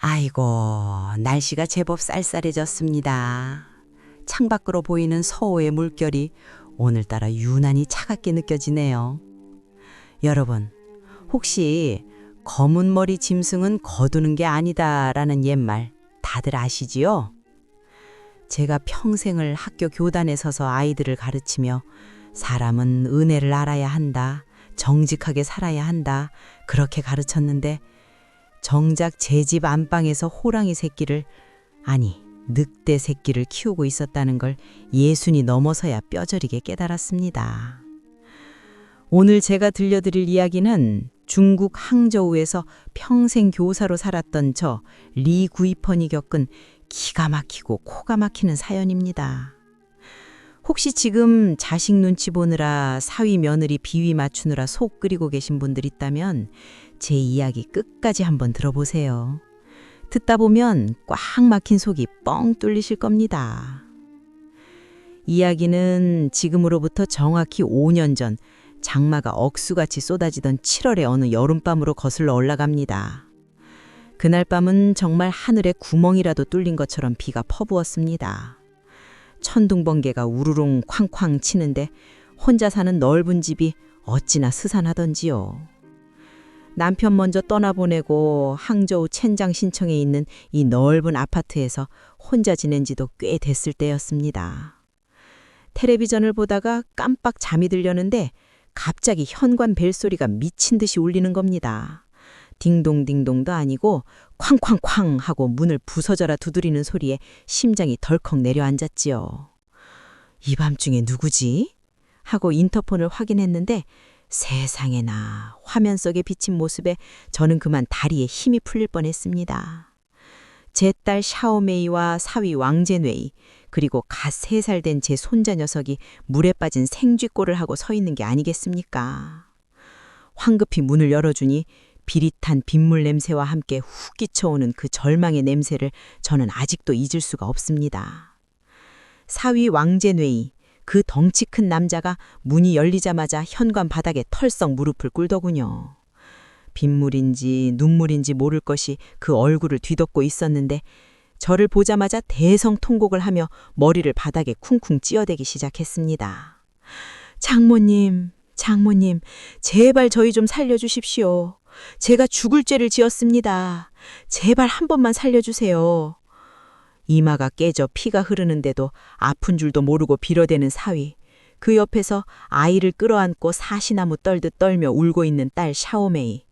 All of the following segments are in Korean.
아이고, 날씨가 제법 쌀쌀해졌습니다. 창밖으로 보이는 서호의 물결이 오늘따라 유난히 차갑게 느껴지네요. 여러분, 혹시 검은 머리 짐승은 거두는 게 아니다라는 옛말 다들 아시지요? 제가 평생을 학교 교단에 서서 아이들을 가르치며 사람은 은혜를 알아야 한다, 정직하게 살아야 한다, 그렇게 가르쳤는데 정작 제 집 안방에서 호랑이 새끼를, 아니 늑대 새끼를 키우고 있었다는 걸 예순이 넘어서야 뼈저리게 깨달았습니다. 오늘 제가 들려드릴 이야기는 중국 항저우에서 평생 교사로 살았던 저 리 구이펀이 겪은 기가 막히고 코가 막히는 사연입니다. 혹시 지금 자식 눈치 보느라 사위 며느리 비위 맞추느라 속 끓이고 계신 분들 있다면 제 이야기 끝까지 한번 들어보세요. 듣다 보면 꽉 막힌 속이 뻥 뚫리실 겁니다. 이야기는 지금으로부터 정확히 5년 전 장마가 억수같이 쏟아지던 7월의 어느 여름밤으로 거슬러 올라갑니다. 그날 밤은 정말 하늘에 구멍이라도 뚫린 것처럼 비가 퍼부었습니다. 천둥번개가 우르릉 쾅쾅 치는데 혼자 사는 넓은 집이 어찌나 스산하던지요. 남편 먼저 떠나보내고 항저우 첸장 신청에 있는 이 넓은 아파트에서 혼자 지낸 지도 꽤 됐을 때였습니다. 텔레비전을 보다가 깜빡 잠이 들려는데 갑자기 현관 벨소리가 미친 듯이 울리는 겁니다. 딩동딩동도 아니고 쾅쾅쾅 하고 문을 부서져라 두드리는 소리에 심장이 덜컥 내려앉았지요. 이 밤중에 누구지? 하고 인터폰을 확인했는데 세상에나 화면 속에 비친 모습에 저는 그만 다리에 힘이 풀릴 뻔했습니다. 제 딸 샤오메이와 사위 왕제뇌이 그리고 갓 3살 된 제 손자 녀석이 물에 빠진 생쥐꼴을 하고 서 있는 게 아니겠습니까? 황급히 문을 열어주니 비릿한 빗물 냄새와 함께 훅 끼쳐오는 그 절망의 냄새를 저는 아직도 잊을 수가 없습니다. 사위 왕제뇌이, 그 덩치 큰 남자가 문이 열리자마자 현관 바닥에 털썩 무릎을 꿇더군요. 빗물인지 눈물인지 모를 것이 그 얼굴을 뒤덮고 있었는데 저를 보자마자 대성통곡을 하며 머리를 바닥에 쿵쿵 찧어대기 시작했습니다. 장모님, 장모님, 제발 저희 좀 살려주십시오. 제가 죽을 죄를 지었습니다. 제발 한 번만 살려주세요. 이마가 깨져 피가 흐르는데도 아픈 줄도 모르고 빌어대는 사위. 그 옆에서 아이를 끌어안고 사시나무 떨듯 떨며 울고 있는 딸 샤오메이.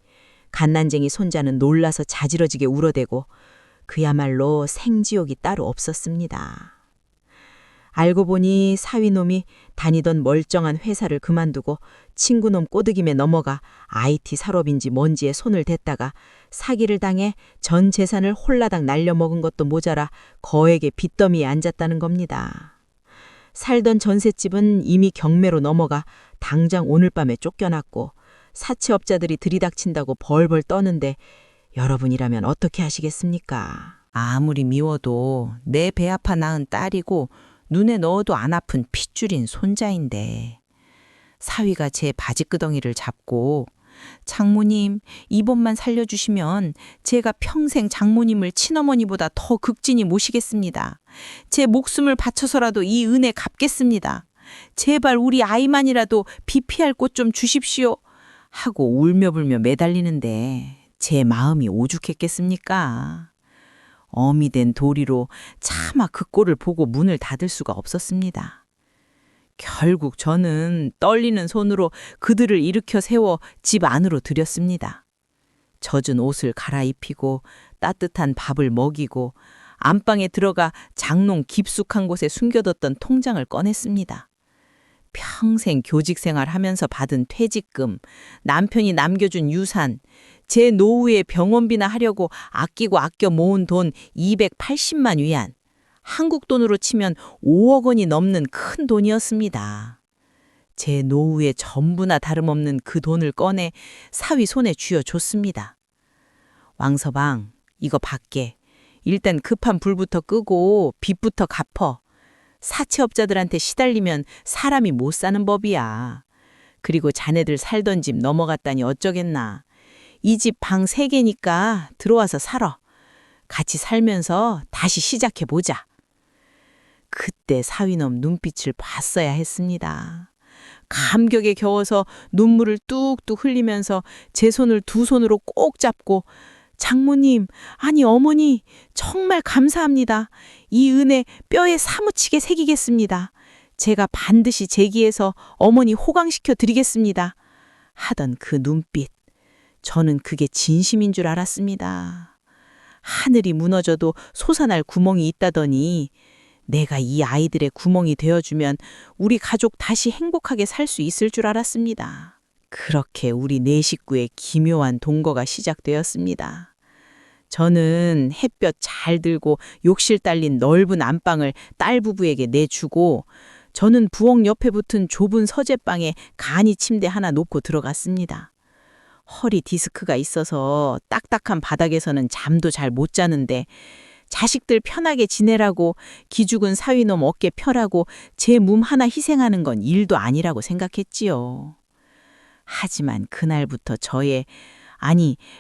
갓난쟁이 손자는 놀라서 자지러지게 울어대고 그야말로 생지옥이 따로 없었습니다. 알고 보니 사위놈이 다니던 멀쩡한 회사를 그만두고 친구놈 꼬드김에 넘어가 IT 산업인지 뭔지에 손을 댔다가 사기를 당해 전 재산을 홀라당 날려먹은 것도 모자라 거액의 빚더미에 앉았다는 겁니다. 살던 전셋집은 이미 경매로 넘어가 당장 오늘 밤에 쫓겨났고 사채업자들이 들이닥친다고 벌벌 떠는데 여러분이라면 어떻게 하시겠습니까? 아무리 미워도 내 배 아파 낳은 딸이고 눈에 넣어도 안 아픈 핏줄인 손자인데 사위가 제 바지끄덩이를 잡고 장모님 이번만 살려주시면 제가 평생 장모님을 친어머니보다 더 극진히 모시겠습니다. 제 목숨을 바쳐서라도 이 은혜 갚겠습니다. 제발 우리 아이만이라도 비 피할 곳 좀 주십시오. 하고 울며불며 매달리는데 제 마음이 오죽했겠습니까? 어미 된 도리로 차마 그 꼴을 보고 문을 닫을 수가 없었습니다. 결국 저는 떨리는 손으로 그들을 일으켜 세워 집 안으로 들였습니다. 젖은 옷을 갈아입히고 따뜻한 밥을 먹이고 안방에 들어가 장롱 깊숙한 곳에 숨겨뒀던 통장을 꺼냈습니다. 평생 교직 생활하면서 받은 퇴직금, 남편이 남겨준 유산, 제 노후에 병원비나 하려고 아끼고 아껴 모은 돈 280만 위안, 한국 돈으로 치면 5억 원이 넘는 큰 돈이었습니다. 제 노후에 전부나 다름없는 그 돈을 꺼내 사위 손에 쥐어줬습니다. 왕서방, 이거 받게. 일단 급한 불부터 끄고 빚부터 갚어. 사채업자들한테 시달리면 사람이 못 사는 법이야. 그리고 자네들 살던 집 넘어갔다니 어쩌겠나. 이 집 방 3개니까 들어와서 살아. 같이 살면서 다시 시작해보자. 그때 사위놈 눈빛을 봤어야 했습니다. 감격에 겨워서 눈물을 뚝뚝 흘리면서 제 손을 두 손으로 꼭 잡고 장모님, 아니 어머니, 정말 감사합니다. 이 은혜 뼈에 사무치게 새기겠습니다. 제가 반드시 제기해서 어머니 호강시켜 드리겠습니다. 하던 그 눈빛, 저는 그게 진심인 줄 알았습니다. 하늘이 무너져도 솟아날 구멍이 있다더니 내가 이 아이들의 구멍이 되어주면 우리 가족 다시 행복하게 살 수 있을 줄 알았습니다. 그렇게 우리 네 식구의 기묘한 동거가 시작되었습니다. 저는 햇볕 잘 들고 욕실 딸린 넓은 안방을 딸 부부에게 내주고 저는 부엌 옆에 붙은 좁은 서재방에 간이 침대 하나 놓고 들어갔습니다. 허리 디스크가 있어서 딱딱한 바닥에서는 잠도 잘 못 자는데 자식들 편하게 지내라고 기죽은 사위놈 어깨 펴라고 제 몸 하나 희생하는 건 일도 아니라고 생각했지요. 하지만 그날부터 저의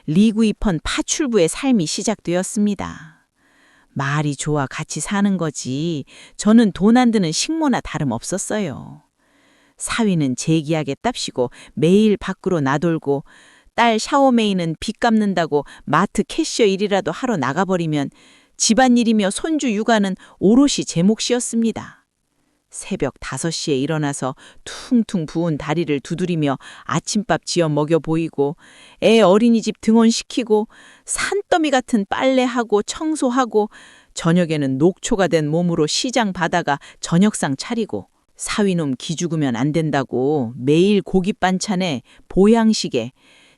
리구이펀 파출부의 삶이 시작되었습니다. 말이 좋아 같이 사는 거지 저는 돈 안 드는 식모나 다름없었어요. 사위는 제기하게 답시고 매일 밖으로 나돌고 딸 샤오메이는 빚 갚는다고 마트 캐셔 일이라도 하러 나가버리면 집안일이며 손주 육아는 오롯이 제 몫이었습니다. 새벽 5시에 일어나서 퉁퉁 부은 다리를 두드리며 아침밥 지어 먹여 보이고 애 어린이집 등원시키고 산더미 같은 빨래하고 청소하고 저녁에는 녹초가 된 몸으로 시장 바다가 저녁상 차리고 사위놈 기죽으면 안 된다고 매일 고기 반찬에 보양식에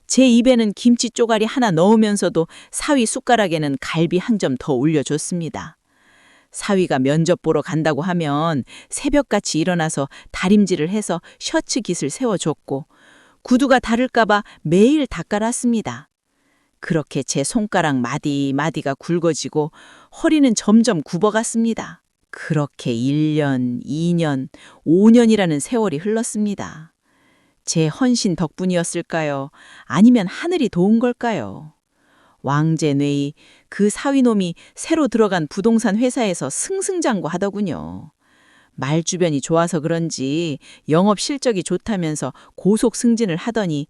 제 입에는 김치 쪼가리 하나 넣으면서도 사위 숟가락에는 갈비 한 점 더 올려줬습니다. 사위가 면접 보러 간다고 하면 새벽같이 일어나서 다림질을 해서 셔츠 깃을 세워줬고 구두가 다를까봐 매일 닦아놨습니다. 그렇게 제 손가락 마디마디가 굵어지고 허리는 점점 굽어갔습니다. 그렇게 1년, 2년, 5년이라는 세월이 흘렀습니다. 제 헌신 덕분이었을까요? 아니면 하늘이 도운 걸까요? 왕제뇌이 그 사위놈이 새로 들어간 부동산 회사에서 승승장구하더군요. 말주변이 좋아서 그런지 영업 실적이 좋다면서 고속 승진을 하더니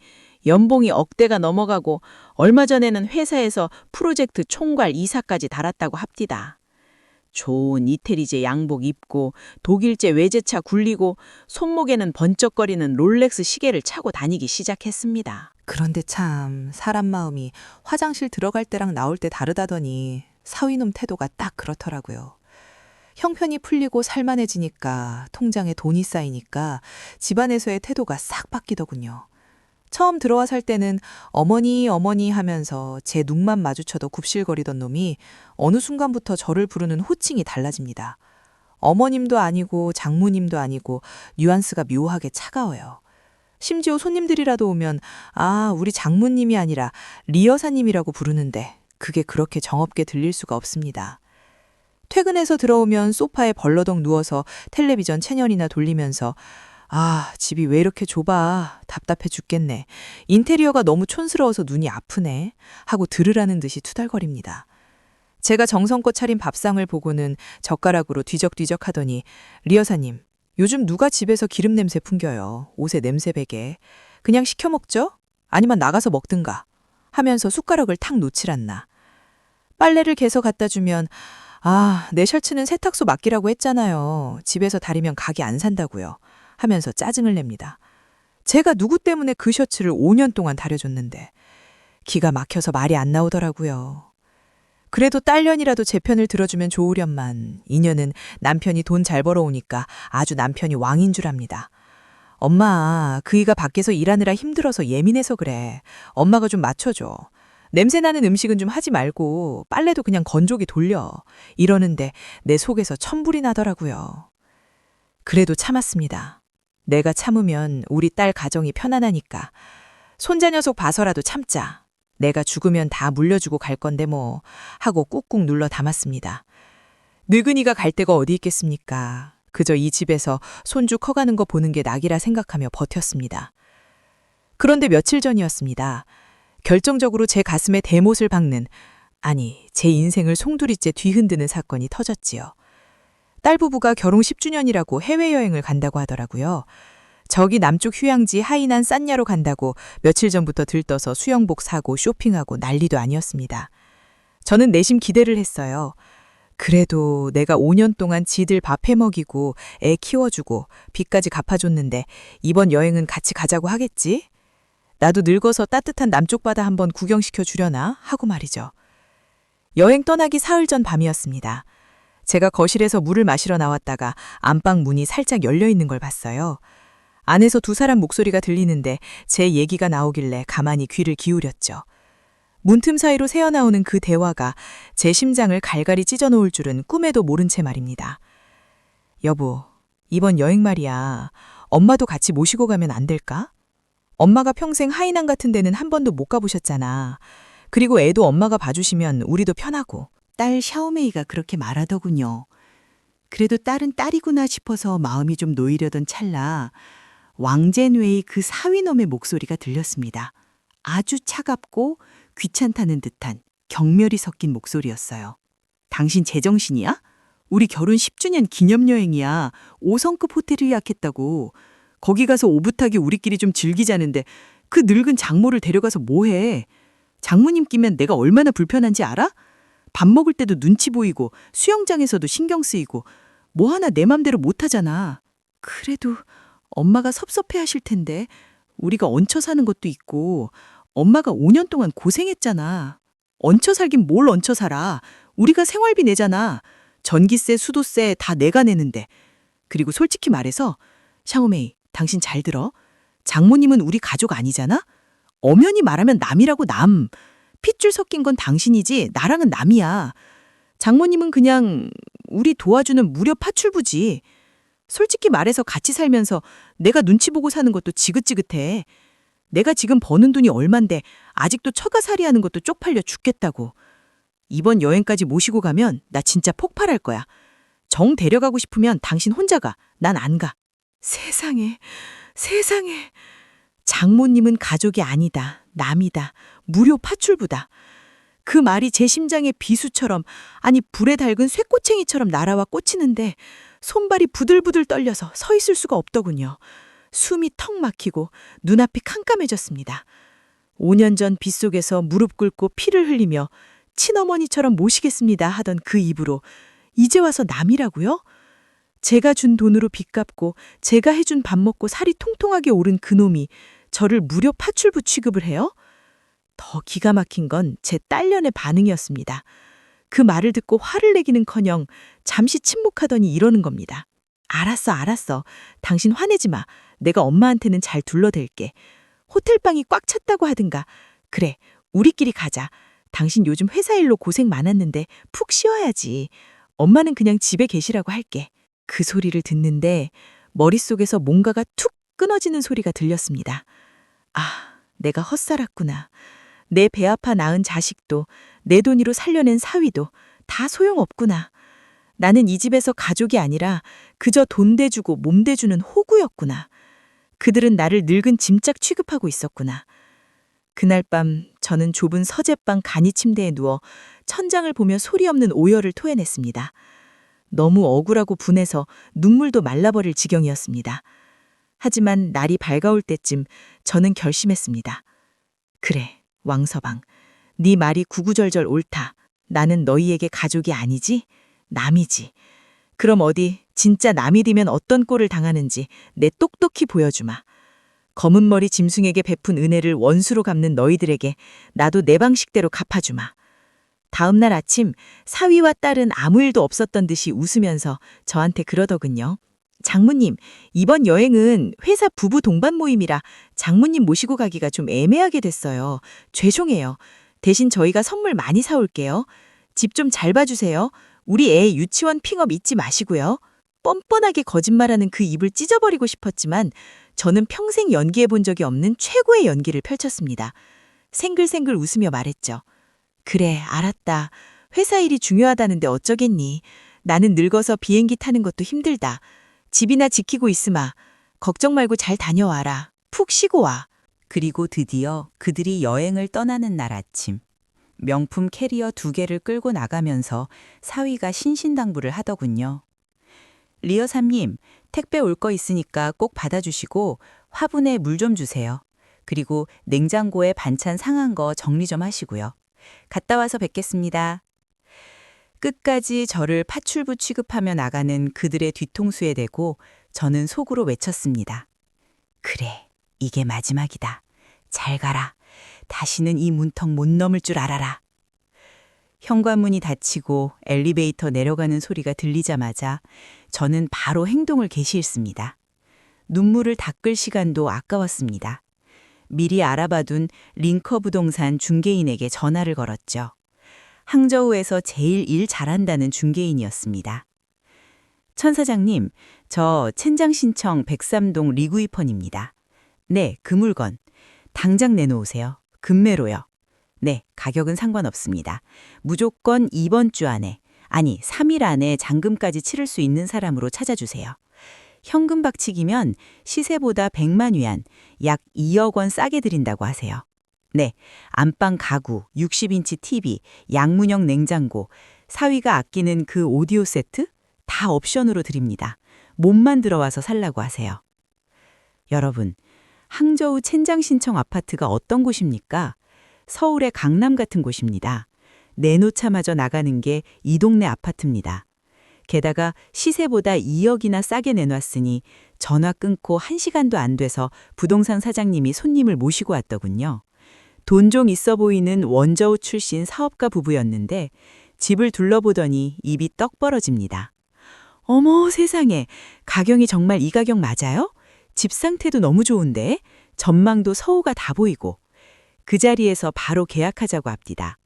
연봉이 억대가 넘어가고 얼마 전에는 회사에서 프로젝트 총괄 이사까지 달았다고 합디다. 좋은 이태리제 양복 입고 독일제 외제차 굴리고 손목에는 번쩍거리는 롤렉스 시계를 차고 다니기 시작했습니다. 그런데 참 사람 마음이 화장실 들어갈 때랑 나올 때 다르다더니 사위놈 태도가 딱 그렇더라고요. 형편이 풀리고 살만해지니까 통장에 돈이 쌓이니까 집안에서의 태도가 싹 바뀌더군요. 처음 들어와 살 때는 어머니 어머니 하면서 제 눈만 마주쳐도 굽실거리던 놈이 어느 순간부터 저를 부르는 호칭이 달라집니다. 어머님도 아니고 장모님도 아니고 뉘앙스가 묘하게 차가워요. 심지어 손님들이라도 오면 우리 장모님이 아니라 리여사님이라고 부르는데 그게 그렇게 정없게 들릴 수가 없습니다. 퇴근해서 들어오면 소파에 벌러덩 누워서 텔레비전 채널이나 돌리면서 집이 왜 이렇게 좁아. 답답해 죽겠네. 인테리어가 너무 촌스러워서 눈이 아프네. 하고 들으라는 듯이 투덜거립니다. 제가 정성껏 차린 밥상을 보고는 젓가락으로 뒤적뒤적 하더니 리여사님, 요즘 누가 집에서 기름 냄새 풍겨요. 옷에 냄새 배게. 그냥 시켜 먹죠? 아니면 나가서 먹든가. 하면서 숟가락을 탁 놓질 않나. 빨래를 개서 갖다 주면 내 셔츠는 세탁소 맡기라고 했잖아요. 집에서 다리면 가게 안 산다고요. 하면서 짜증을 냅니다. 제가 누구 때문에 그 셔츠를 5년 동안 다려줬는데 기가 막혀서 말이 안 나오더라고요. 그래도 딸년이라도 제 편을 들어주면 좋으련만 이년은 남편이 돈 잘 벌어오니까 아주 남편이 왕인 줄 압니다. 엄마, 그이가 밖에서 일하느라 힘들어서 예민해서 그래. 엄마가 좀 맞춰줘. 냄새나는 음식은 좀 하지 말고 빨래도 그냥 건조기 돌려. 이러는데 내 속에서 천불이 나더라고요. 그래도 참았습니다. 내가 참으면 우리 딸 가정이 편안하니까. 손자 녀석 봐서라도 참자. 내가 죽으면 다 물려주고 갈 건데 뭐 하고 꾹꾹 눌러 담았습니다. 늙은이가 갈 데가 어디 있겠습니까? 그저 이 집에서 손주 커가는 거 보는 게 낙이라 생각하며 버텼습니다. 그런데 며칠 전이었습니다. 결정적으로 제 가슴에 대못을 박는 아니, 제 인생을 송두리째 뒤흔드는 사건이 터졌지요. 딸 부부가 결혼 10주년이라고 해외여행을 간다고 하더라고요. 저기 남쪽 휴양지 하이난 산야로 간다고 며칠 전부터 들떠서 수영복 사고 쇼핑하고 난리도 아니었습니다. 저는 내심 기대를 했어요. 그래도 내가 5년 동안 지들 밥 해먹이고 애 키워주고 빚까지 갚아줬는데 이번 여행은 같이 가자고 하겠지? 나도 늙어서 따뜻한 남쪽 바다 한번 구경시켜 주려나 하고 말이죠. 여행 떠나기 사흘 전 밤이었습니다. 제가 거실에서 물을 마시러 나왔다가 안방 문이 살짝 열려 있는 걸 봤어요. 안에서 두 사람 목소리가 들리는데 제 얘기가 나오길래 가만히 귀를 기울였죠. 문틈 사이로 새어나오는 그 대화가 제 심장을 갈갈이 찢어놓을 줄은 꿈에도 모른 채 말입니다. 여보, 이번 여행 말이야. 엄마도 같이 모시고 가면 안 될까? 엄마가 평생 하이난 같은 데는 한 번도 못 가보셨잖아. 그리고 애도 엄마가 봐주시면 우리도 편하고. 딸 샤오메이가 그렇게 말하더군요. 그래도 딸은 딸이구나 싶어서 마음이 좀 놓이려던 찰나 왕젠웨이 그 사위놈의 목소리가 들렸습니다. 아주 차갑고 귀찮다는 듯한 경멸이 섞인 목소리였어요. 당신 제정신이야? 우리 결혼 10주년 기념여행이야. 5성급 호텔 예약했다고. 거기 가서 오붓하게 우리끼리 좀 즐기자는데 그 늙은 장모를 데려가서 뭐해? 장모님 끼면 내가 얼마나 불편한지 알아? 밥 먹을 때도 눈치 보이고 수영장에서도 신경 쓰이고 뭐 하나 내 맘대로 못하잖아. 그래도 엄마가 섭섭해하실 텐데 우리가 얹혀 사는 것도 있고 엄마가 5년 동안 고생했잖아. 얹혀 살긴 뭘 얹혀 살아. 우리가 생활비 내잖아. 전기세, 수도세 다 내가 내는데. 그리고 솔직히 말해서 샤오메이, 당신 잘 들어. 장모님은 우리 가족 아니잖아? 엄연히 말하면 남이라고 남. 핏줄 섞인 건 당신이지 나랑은 남이야. 장모님은 그냥 우리 도와주는 무료 파출부지. 솔직히 말해서 같이 살면서 내가 눈치 보고 사는 것도 지긋지긋해. 내가 지금 버는 돈이 얼만데 아직도 처가살이하는 것도 쪽팔려 죽겠다고. 이번 여행까지 모시고 가면 나 진짜 폭발할 거야. 정 데려가고 싶으면 당신 혼자 가. 난 안 가. 세상에, 세상에. 장모님은 가족이 아니다. 남이다. 무료 파출부다. 그 말이 제 심장에 비수처럼, 아니 불에 달군 쇠꼬챙이처럼 날아와 꽂히는데 손발이 부들부들 떨려서 서 있을 수가 없더군요. 숨이 턱 막히고 눈앞이 캄캄해졌습니다. 5년 전 빗속에서 무릎 꿇고 피를 흘리며 친어머니처럼 모시겠습니다 하던 그 입으로 이제 와서 남이라고요? 제가 준 돈으로 빚 갚고 제가 해준 밥 먹고 살이 통통하게 오른 그놈이 저를 무료 파출부 취급을 해요? 더 기가 막힌 건 제 딸년의 반응이었습니다. 그 말을 듣고 화를 내기는커녕 잠시 침묵하더니 이러는 겁니다. 알았어, 알았어. 당신 화내지 마. 내가 엄마한테는 잘 둘러댈게. 호텔방이 꽉 찼다고 하든가. 그래, 우리끼리 가자. 당신 요즘 회사 일로 고생 많았는데 푹 쉬어야지. 엄마는 그냥 집에 계시라고 할게. 그 소리를 듣는데 머릿속에서 뭔가가 툭 끊어지는 소리가 들렸습니다. 아, 내가 헛살았구나. 내 배 아파 낳은 자식도 내 돈으로 살려낸 사위도 다 소용없구나. 나는 이 집에서 가족이 아니라 그저 돈 대주고 몸 대주는 호구였구나. 그들은 나를 늙은 짐짝 취급하고 있었구나. 그날 밤 저는 좁은 서재방 간이 침대에 누워 천장을 보며 소리 없는 오열을 토해냈습니다. 너무 억울하고 분해서 눈물도 말라버릴 지경이었습니다. 하지만 날이 밝아올 때쯤 저는 결심했습니다. 그래, 왕서방. 네 말이 구구절절 옳다. 나는 너희에게 가족이 아니지? 남이지. 그럼 어디 진짜 남이 되면 어떤 꼴을 당하는지 내 똑똑히 보여주마. 검은 머리 짐승에게 베푼 은혜를 원수로 갚는 너희들에게 나도 내 방식대로 갚아주마. 다음 날 아침 사위와 딸은 아무 일도 없었던 듯이 웃으면서 저한테 그러더군요. 장모님, 이번 여행은 회사 부부 동반 모임이라 장모님 모시고 가기가 좀 애매하게 됐어요. 죄송해요. 대신 저희가 선물 많이 사올게요. 집 좀 잘 봐주세요. 우리 애 유치원 픽업 잊지 마시고요. 뻔뻔하게 거짓말하는 그 입을 찢어버리고 싶었지만 저는 평생 연기해 본 적이 없는 최고의 연기를 펼쳤습니다. 생글생글 웃으며 말했죠. 그래, 알았다. 회사 일이 중요하다는데 어쩌겠니. 나는 늙어서 비행기 타는 것도 힘들다. 집이나 지키고 있으마. 걱정 말고 잘 다녀와라. 푹 쉬고 와. 그리고 드디어 그들이 여행을 떠나는 날 아침. 명품 캐리어 2개를 끌고 나가면서 사위가 신신당부를 하더군요. 리어사님, 택배 올 거 있으니까 꼭 받아주시고 화분에 물 좀 주세요. 그리고 냉장고에 반찬 상한 거 정리 좀 하시고요. 갔다 와서 뵙겠습니다. 끝까지 저를 파출부 취급하며 나가는 그들의 뒤통수에 대고 저는 속으로 외쳤습니다. 그래, 이게 마지막이다. 잘 가라. 다시는 이 문턱 못 넘을 줄 알아라. 현관문이 닫히고 엘리베이터 내려가는 소리가 들리자마자 저는 바로 행동을 개시했습니다. 눈물을 닦을 시간도 아까웠습니다. 미리 알아봐둔 링커 부동산 중개인에게 전화를 걸었죠. 항저우에서 제일 일 잘한다는 중개인이었습니다. 천 사장님, 저 첸장 신청 103동 리구이펀입니다. 네, 그 물건. 당장 내놓으세요. 금매로요. 네, 가격은 상관없습니다. 무조건 이번 주 안에, 아니 3일 안에 잔금까지 치를 수 있는 사람으로 찾아주세요. 현금 박치기면 시세보다 100만 위안, 약 2억 원 싸게 드린다고 하세요. 네, 안방 가구, 60인치 TV, 양문형 냉장고, 사위가 아끼는 그 오디오 세트? 다 옵션으로 드립니다. 몸만 들어와서 살라고 하세요. 여러분, 항저우 첸장 신청 아파트가 어떤 곳입니까? 서울의 강남 같은 곳입니다. 내놓자마자 나가는 게 이 동네 아파트입니다. 게다가 시세보다 2억이나 싸게 내놨으니 전화 끊고 1시간도 안 돼서 부동산 사장님이 손님을 모시고 왔더군요. 돈 좀 있어 보이는 원저우 출신 사업가 부부였는데 집을 둘러보더니 입이 떡 벌어집니다. 어머 세상에, 가격이 정말 이 가격 맞아요? 집 상태도 너무 좋은데? 전망도 서우가 다 보이고. 그 자리에서 바로 계약하자고 합니다.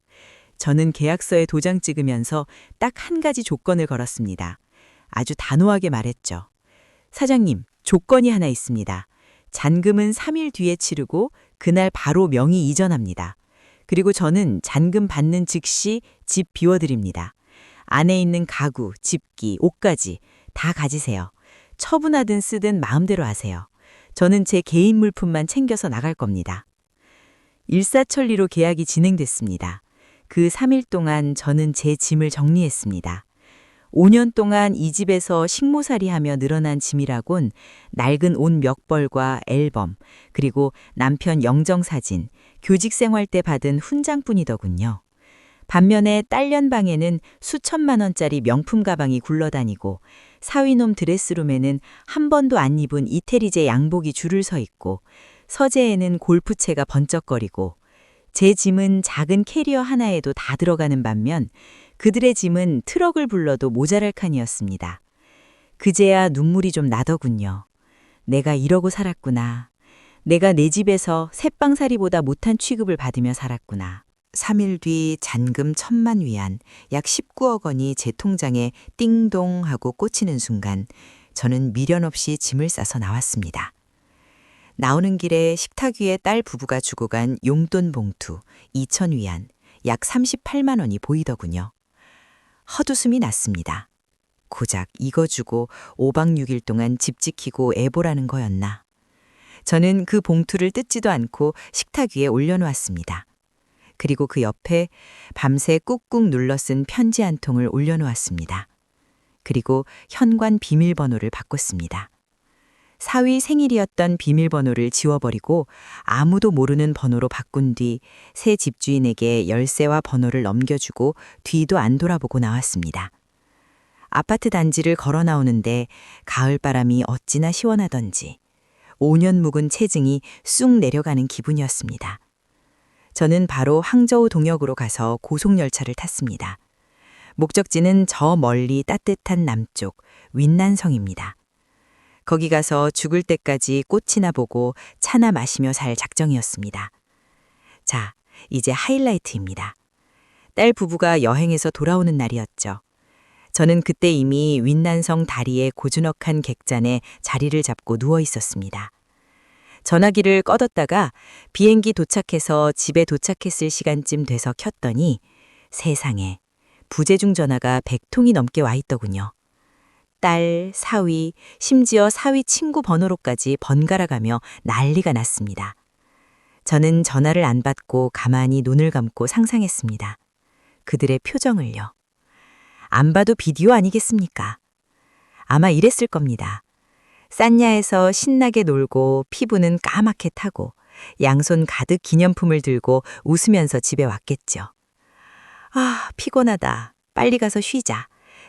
저는 계약서에 도장 찍으면서 딱 한 가지 조건을 걸었습니다. 아주 단호하게 말했죠. 사장님, 조건이 하나 있습니다. 잔금은 3일 뒤에 치르고 그날 바로 명의 이전합니다. 그리고 저는 잔금 받는 즉시 집 비워드립니다. 안에 있는 가구, 집기, 옷까지 다 가지세요. 처분하든 쓰든 마음대로 하세요. 저는 제 개인 물품만 챙겨서 나갈 겁니다. 일사천리로 계약이 진행됐습니다. 그 3일 동안 저는 제 짐을 정리했습니다. 5년 동안 이 집에서 식모살이하며 늘어난 짐이라곤 낡은 옷 몇 벌과 앨범, 그리고 남편 영정사진, 교직 생활 때 받은 훈장뿐이더군요. 반면에 딸년 방에는 수천만 원짜리 명품 가방이 굴러다니고 사위놈 드레스룸에는 한 번도 안 입은 이태리제 양복이 줄을 서 있고 서재에는 골프채가 번쩍거리고 제 짐은 작은 캐리어 하나에도 다 들어가는 반면 그들의 짐은 트럭을 불러도 모자랄 칸이었습니다. 그제야 눈물이 좀 나더군요. 내가 이러고 살았구나. 내가 내 집에서 새빵살이보다 못한 취급을 받으며 살았구나. 3일 뒤 잔금 1,000만 위안, 약 19억 원이 제 통장에 띵동 하고 꽂히는 순간 저는 미련 없이 짐을 싸서 나왔습니다. 나오는 길에 식탁 위에 딸 부부가 주고 간 용돈 봉투 2,000 위안, 약 38만 원이 보이더군요. 헛웃음이 났습니다. 고작 이거 주고 5박 6일 동안 집 지키고 애보라는 거였나. 저는 그 봉투를 뜯지도 않고 식탁 위에 올려놓았습니다. 그리고 그 옆에 밤새 꾹꾹 눌러 쓴 편지 한 통을 올려놓았습니다. 그리고 현관 비밀번호를 바꿨습니다. 사위 생일이었던 비밀번호를 지워버리고 아무도 모르는 번호로 바꾼 뒤 새 집주인에게 열쇠와 번호를 넘겨주고 뒤도 안 돌아보고 나왔습니다. 아파트 단지를 걸어 나오는데 가을바람이 어찌나 시원하던지 5년 묵은 체증이 쑥 내려가는 기분이었습니다. 저는 바로 항저우 동역으로 가서 고속열차를 탔습니다. 목적지는 저 멀리 따뜻한 남쪽 윈난성입니다. 거기 가서 죽을 때까지 꽃이나 보고 차나 마시며 살 작정이었습니다. 자, 이제 하이라이트입니다. 딸 부부가 여행에서 돌아오는 날이었죠. 저는 그때 이미 윈난성 다리의 고즈넉한 객잔에 자리를 잡고 누워 있었습니다. 전화기를 꺼뒀다가 비행기 도착해서 집에 도착했을 시간쯤 돼서 켰더니 세상에 부재중 전화가 100통이 넘게 와 있더군요. 딸, 사위, 심지어 사위 친구 번호로까지 번갈아가며 난리가 났습니다. 저는 전화를 안 받고 가만히 눈을 감고 상상했습니다. 그들의 표정을요. 안 봐도 비디오 아니겠습니까? 아마 이랬을 겁니다. 산야에서 신나게 놀고 피부는 까맣게 타고 양손 가득 기념품을 들고 웃으면서 집에 왔겠죠. 아, 피곤하다. 빨리 가서 쉬자.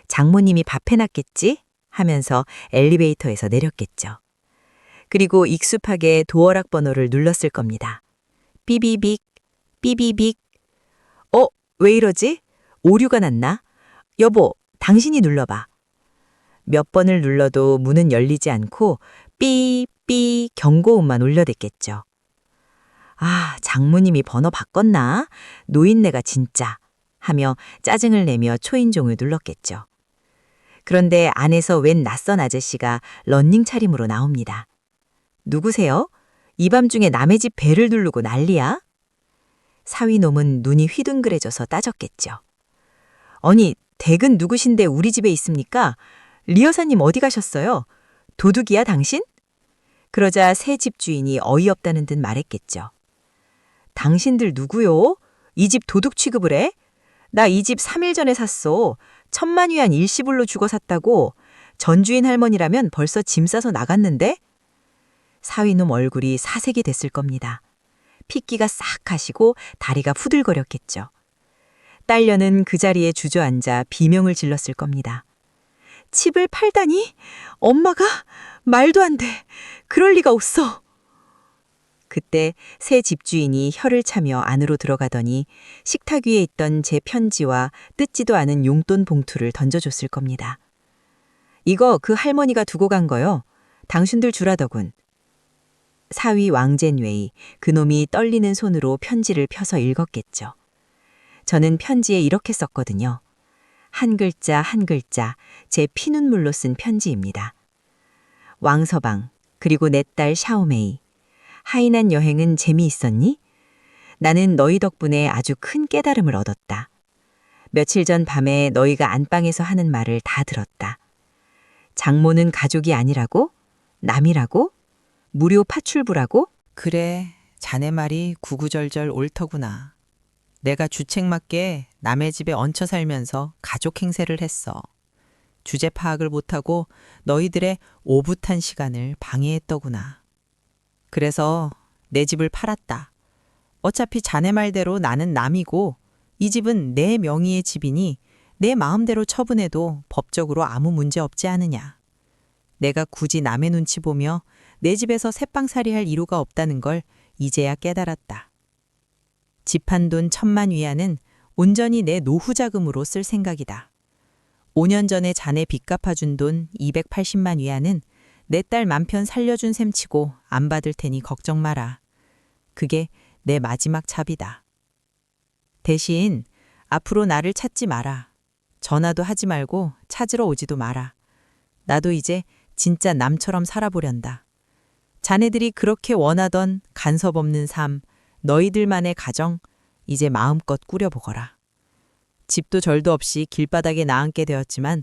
장모님이 밥 해놨겠지? 하면서 엘리베이터에서 내렸겠죠. 그리고 익숙하게 도어락 번호를 눌렀을 겁니다. 삐비빅, 삐비빅. 왜 이러지? 오류가 났나? 여보, 당신이 눌러봐. 몇 번을 눌러도 문은 열리지 않고 삐삐 경고음만 울려댔겠죠. 아, 장모님이 번호 바꿨나? 노인네가 진짜. 하며 짜증을 내며 초인종을 눌렀겠죠. 그런데 안에서 웬 낯선 아저씨가 런닝 차림으로 나옵니다. 누구세요? 이 밤중에 남의 집 벨을 누르고 난리야? 사위놈은 눈이 휘둥그레져서 따졌겠죠. 아니, 댁은 누구신데 우리 집에 있습니까? 리 여사님 어디 가셨어요? 도둑이야 당신? 그러자 새 집주인이 어이없다는 듯 말했겠죠. 당신들 누구요? 이 집 도둑 취급을 해? 나 이 집 3일 전에 샀어. 10,000위안 일시불로 주고 샀다고. 전주인 할머니라면 벌써 짐 싸서 나갔는데? 사위놈 얼굴이 사색이 됐을 겁니다. 핏기가 싹 가시고 다리가 후들거렸겠죠. 딸녀는 그 자리에 주저앉아 비명을 질렀을 겁니다. 집을 팔다니? 엄마가? 말도 안 돼. 그럴 리가 없어. 그때 새 집주인이 혀를 차며 안으로 들어가더니 식탁 위에 있던 제 편지와 뜯지도 않은 용돈 봉투를 던져줬을 겁니다. 이거 그 할머니가 두고 간 거요. 당신들 주라더군. 사위 왕젠웨이, 그놈이 떨리는 손으로 편지를 펴서 읽었겠죠. 저는 편지에 이렇게 썼거든요. 한 글자 한 글자 제 피눈물로 쓴 편지입니다. 왕서방, 그리고 내 딸 샤오메이. 하이난 여행은 재미있었니? 나는 너희 덕분에 아주 큰 깨달음을 얻었다. 며칠 전 밤에 너희가 안방에서 하는 말을 다 들었다. 장모는 가족이 아니라고? 남이라고? 무료 파출부라고? 그래, 자네 말이 구구절절 옳더구나. 내가 주책맞게 남의 집에 얹혀 살면서 가족 행세를 했어. 주제 파악을 못하고 너희들의 오붓한 시간을 방해했더구나. 그래서 내 집을 팔았다. 어차피 자네 말대로 나는 남이고 이 집은 내 명의의 집이니 내 마음대로 처분해도 법적으로 아무 문제 없지 않으냐. 내가 굳이 남의 눈치 보며 내 집에서 새빵살이할 이유가 없다는 걸 이제야 깨달았다. 집 한 돈 1,000,000위안은 온전히 내 노후 자금으로 쓸 생각이다. 5년 전에 자네 빚 갚아준 돈 280만 위안은 내 딸 맘편 살려준 셈치고 안 받을 테니 걱정 마라. 그게 내 마지막 차비다. 대신 앞으로 나를 찾지 마라. 전화도 하지 말고 찾으러 오지도 마라. 나도 이제 진짜 남처럼 살아보련다. 자네들이 그렇게 원하던 간섭 없는 삶, 너희들만의 가정, 이제 마음껏 꾸려보거라. 집도 절도 없이 길바닥에 나앉게 되었지만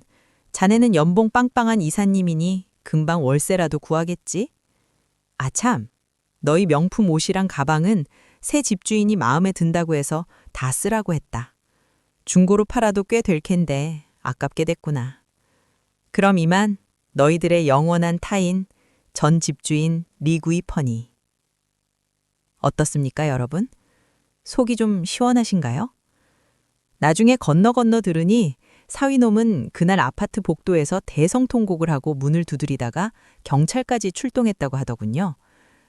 자네는 연봉 빵빵한 이사님이니 금방 월세라도 구하겠지? 아참, 너희 명품 옷이랑 가방은 새 집주인이 마음에 든다고 해서 다 쓰라고 했다. 중고로 팔아도 꽤 될 캔데 아깝게 됐구나. 그럼 이만 너희들의 영원한 타인, 전 집주인 리구이 퍼니. 어떻습니까, 여러분? 속이 좀 시원하신가요? 나중에 건너 들으니 사위놈은 그날 아파트 복도에서 대성통곡을 하고 문을 두드리다가 경찰까지 출동했다고 하더군요.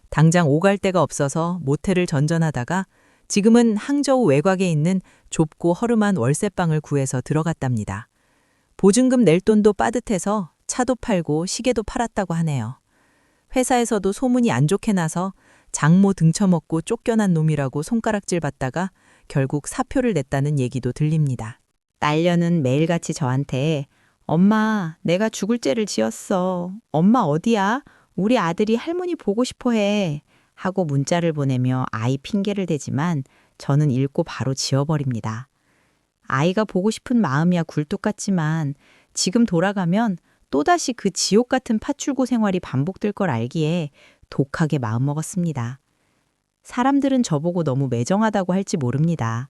당장 오갈 데가 없어서 모텔을 전전하다가 지금은 항저우 외곽에 있는 좁고 허름한 월세방을 구해서 들어갔답니다. 보증금 낼 돈도 빠듯해서 차도 팔고 시계도 팔았다고 하네요. 회사에서도 소문이 안 좋게 나서 장모 등쳐먹고 쫓겨난 놈이라고 손가락질 받다가 결국 사표를 냈다는 얘기도 들립니다. 딸녀는 매일같이 저한테 엄마, 내가 죽을 죄를 지었어. 엄마 어디야? 우리 아들이 할머니 보고 싶어 해. 하고 문자를 보내며 아이 핑계를 대지만 저는 읽고 바로 지워버립니다. 아이가 보고 싶은 마음이야 굴뚝 같지만 지금 돌아가면 또다시 그 지옥 같은 파출고 생활이 반복될 걸 알기에 독하게 마음먹었습니다. 사람들은 저보고 너무 매정하다고 할지 모릅니다.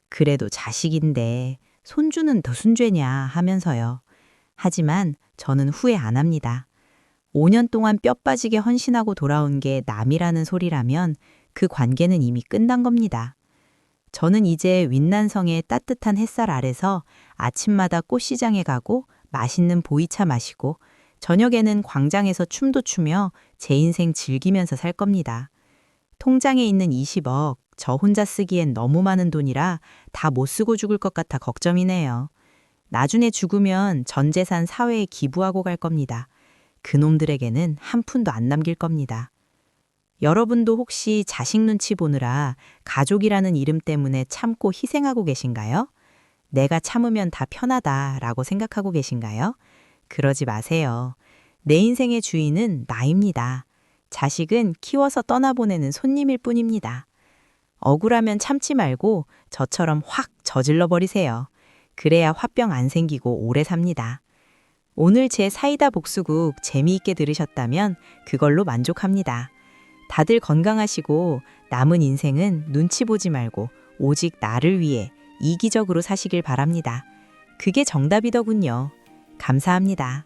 그래도 자식인데 손주는 더 순죄냐 하면서요. 하지만 저는 후회 안 합니다. 5년 동안 뼈 빠지게 헌신하고 돌아온 게 남이라는 소리라면 그 관계는 이미 끝난 겁니다. 저는 이제 윈난성의 따뜻한 햇살 아래서 아침마다 꽃시장에 가고 맛있는 보이차 마시고 저녁에는 광장에서 춤도 추며 제 인생 즐기면서 살 겁니다. 통장에 있는 20억, 저 혼자 쓰기엔 너무 많은 돈이라 다 못 쓰고 죽을 것 같아 걱정이네요. 나중에 죽으면 전 재산 사회에 기부하고 갈 겁니다. 그놈들에게는 한 푼도 안 남길 겁니다. 여러분도 혹시 자식 눈치 보느라 가족이라는 이름 때문에 참고 희생하고 계신가요? 내가 참으면 다 편하다라고 생각하고 계신가요? 그러지 마세요. 내 인생의 주인은 나입니다. 자식은 키워서 떠나보내는 손님일 뿐입니다. 억울하면 참지 말고 저처럼 확 저질러 버리세요. 그래야 화병 안 생기고 오래 삽니다. 오늘 제 사이다 복수국 재미있게 들으셨다면 그걸로 만족합니다. 다들 건강하시고 남은 인생은 눈치 보지 말고 오직 나를 위해 이기적으로 사시길 바랍니다. 그게 정답이더군요. 감사합니다.